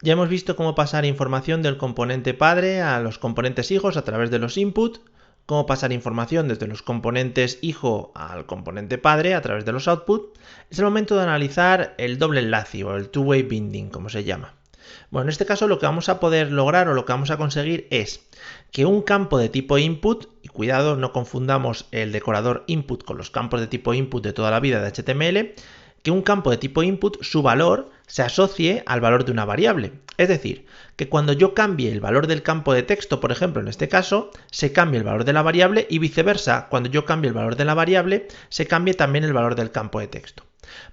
Ya hemos visto cómo pasar información del componente padre a los componentes hijos a través de los input, cómo pasar información desde los componentes hijo al componente padre a través de los output. Es el momento de analizar el doble enlace o el two-way binding, como se llama. Bueno, en este caso lo que vamos a poder lograr o lo que vamos a conseguir es que un campo de tipo input, y cuidado, no confundamos el decorador input con los campos de tipo input de toda la vida de HTML, que un campo de tipo input, su valor se asocie al valor de una variable. Es decir, que cuando yo cambie el valor del campo de texto, por ejemplo, en este caso, se cambie el valor de la variable y viceversa, cuando yo cambie el valor de la variable, se cambie también el valor del campo de texto.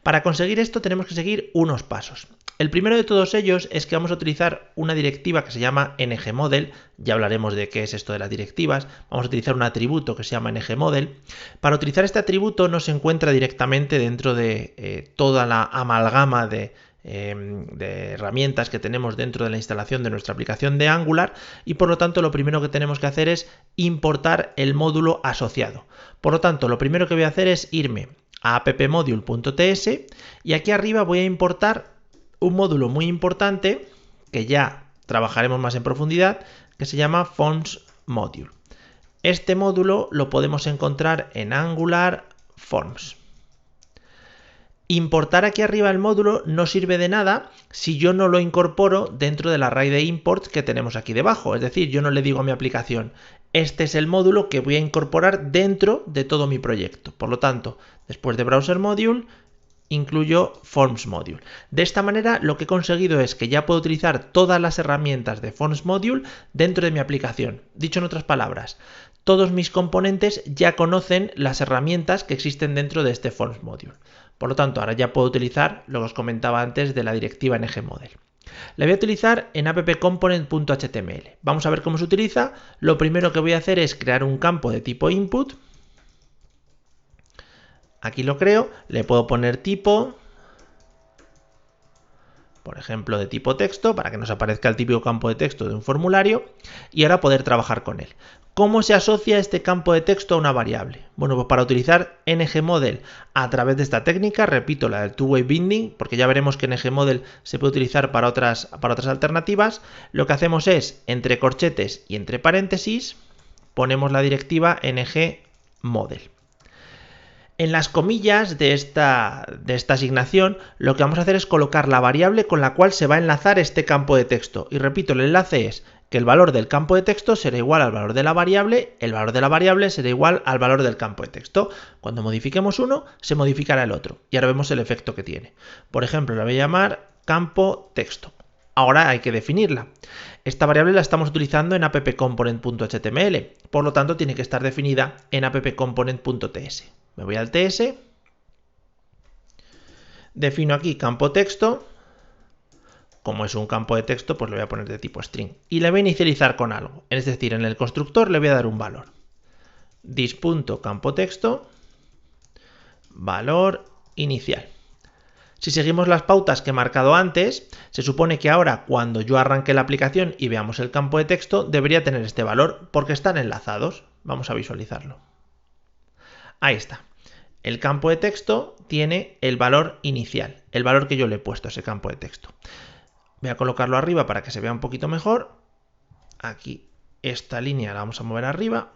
Para conseguir esto tenemos que seguir unos pasos. El primero de todos ellos es que vamos a utilizar una directiva que se llama ngModel, ya hablaremos de qué es esto de las directivas, vamos a utilizar un atributo que se llama ngModel. Para utilizar este atributo no se encuentra directamente dentro de toda la amalgama de herramientas que tenemos dentro de la instalación de nuestra aplicación de Angular y por lo tanto lo primero que tenemos que hacer es importar el módulo asociado. Por lo tanto, lo primero que voy a hacer es irme a appmodule.ts y aquí arriba voy a importar un módulo muy importante que ya trabajaremos más en profundidad, que se llama Forms Module. Este módulo lo podemos encontrar en Angular Forms. Importar aquí arriba el módulo no sirve de nada si yo no lo incorporo dentro del array de imports que tenemos aquí debajo. Es decir, yo no le digo a mi aplicación, este es el módulo que voy a incorporar dentro de todo mi proyecto. Por lo tanto, después de Browser Module, incluyo Forms Module. De esta manera lo que he conseguido es que ya puedo utilizar todas las herramientas de Forms Module dentro de mi aplicación. Dicho en otras palabras, todos mis componentes ya conocen las herramientas que existen dentro de este Forms Module. Por lo tanto, ahora ya puedo utilizar lo que os comentaba antes de la directiva ngModel. La voy a utilizar en appcomponent.html. Vamos a ver cómo se utiliza. Lo primero que voy a hacer es crear un campo de tipo input. Aquí lo creo, le puedo poner tipo, por ejemplo, de tipo texto, para que nos aparezca el típico campo de texto de un formulario, y ahora poder trabajar con él. ¿Cómo se asocia este campo de texto a una variable? Bueno, pues para utilizar ngModel a través de esta técnica, repito, la del two-way binding, porque ya veremos que ngModel se puede utilizar para otras alternativas, lo que hacemos es, entre corchetes y entre paréntesis, ponemos la directiva ngModel. En las comillas de esta asignación, lo que vamos a hacer es colocar la variable con la cual se va a enlazar este campo de texto. Y repito, el enlace es que el valor del campo de texto será igual al valor de la variable, el valor de la variable será igual al valor del campo de texto. Cuando modifiquemos uno, se modificará el otro. Y ahora vemos el efecto que tiene. Por ejemplo, la voy a llamar campo texto. Ahora hay que definirla. Esta variable la estamos utilizando en appcomponent.html, por lo tanto tiene que estar definida en appcomponent.ts. Me voy al TS, defino aquí campo texto, como es un campo de texto, pues le voy a poner de tipo string y le voy a inicializar con algo, es decir, en el constructor le voy a dar un valor. Dis.campoTexto, valor inicial. Si seguimos las pautas que he marcado antes, se supone que ahora cuando yo arranque la aplicación y veamos el campo de texto, debería tener este valor porque están enlazados. Vamos a visualizarlo. Ahí está. El campo de texto tiene el valor inicial, el valor que yo le he puesto a ese campo de texto. Voy a colocarlo arriba para que se vea un poquito mejor. Aquí esta línea la vamos a mover arriba.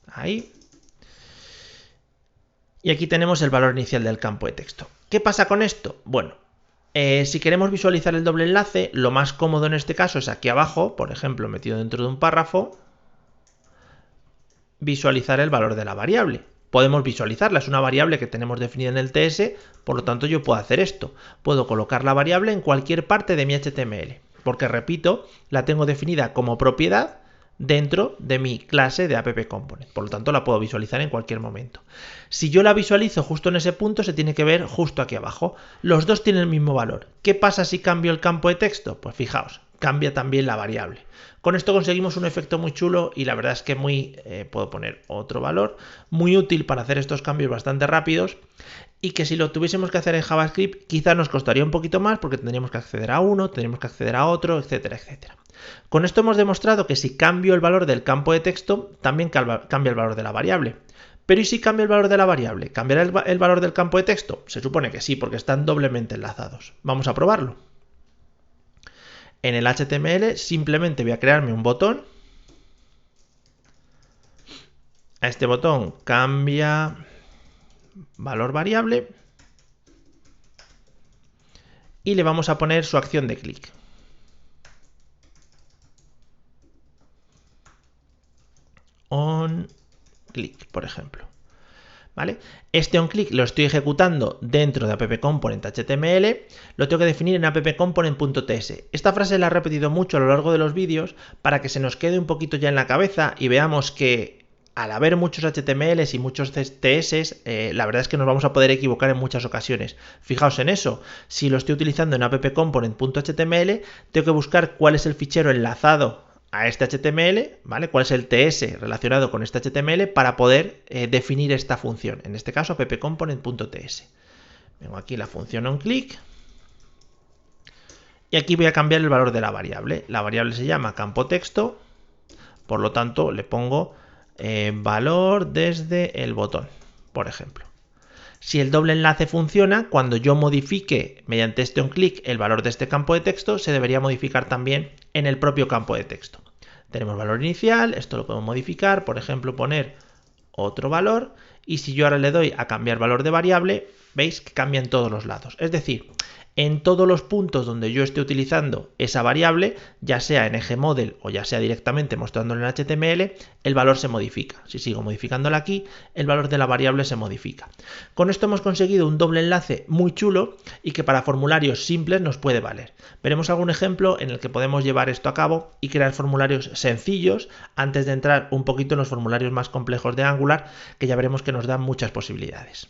Ahí. Y aquí tenemos el valor inicial del campo de texto. ¿Qué pasa con esto? Bueno, si queremos visualizar el doble enlace, lo más cómodo en este caso es aquí abajo, por ejemplo, metido dentro de un párrafo, visualizar el valor de la variable. Podemos visualizarla, es una variable que tenemos definida en el TS, por lo tanto yo puedo hacer esto. Puedo colocar la variable en cualquier parte de mi HTML, porque repito, la tengo definida como propiedad dentro de mi clase de appComponent. Por lo tanto, la puedo visualizar en cualquier momento. Si yo la visualizo justo en ese punto, se tiene que ver justo aquí abajo. Los dos tienen el mismo valor. ¿Qué pasa si cambio el campo de texto? Pues fijaos, cambia también la variable. Con esto conseguimos un efecto muy chulo y la verdad es que puedo poner otro valor, muy útil para hacer estos cambios bastante rápidos y que si lo tuviésemos que hacer en JavaScript quizá nos costaría un poquito más porque tendríamos que acceder a uno, tendríamos que acceder a otro, etcétera, etcétera. Con esto hemos demostrado que si cambio el valor del campo de texto, también cambia el valor de la variable. Pero ¿y si cambio el valor de la variable? ¿Cambiará el valor del campo de texto? Se supone que sí, porque están doblemente enlazados. Vamos a probarlo. en el HTML simplemente voy a crearme un botón. A este botón cambia valor variable y le vamos a poner su acción de clic. On click, por ejemplo. ¿Vale? Este onClick lo estoy ejecutando dentro de app-component.html, lo tengo que definir en app-component.ts. Esta frase la he repetido mucho a lo largo de los vídeos para que se nos quede un poquito ya en la cabeza y veamos que al haber muchos HTMLs y muchos CSS, la verdad es que nos vamos a poder equivocar en muchas ocasiones. Fijaos en eso, si lo estoy utilizando en app-component.html, tengo que buscar cuál es el fichero enlazado a este HTML, ¿vale? ¿Cuál es el TS relacionado con este HTML para poder definir esta función? En este caso, app-component.ts. Vengo aquí la función onClick y aquí voy a cambiar el valor de la variable. La variable se llama campo texto, por lo tanto le pongo valor desde el botón, por ejemplo. Si el doble enlace funciona, cuando yo modifique mediante este onClick el valor de este campo de texto, se debería modificar también en el propio campo de texto. Tenemos valor inicial, esto lo podemos modificar, por ejemplo, poner otro valor, y si yo ahora le doy a cambiar valor de variable, veis que cambia en todos los lados. Es decir, en todos los puntos donde yo esté utilizando esa variable, ya sea en eje model o ya sea directamente mostrándolo en HTML, el valor se modifica. Si sigo modificándola aquí, el valor de la variable se modifica. Con esto hemos conseguido un doble enlace muy chulo y que para formularios simples nos puede valer. Veremos algún ejemplo en el que podemos llevar esto a cabo y crear formularios sencillos antes de entrar un poquito en los formularios más complejos de Angular, que ya veremos que nos dan muchas posibilidades.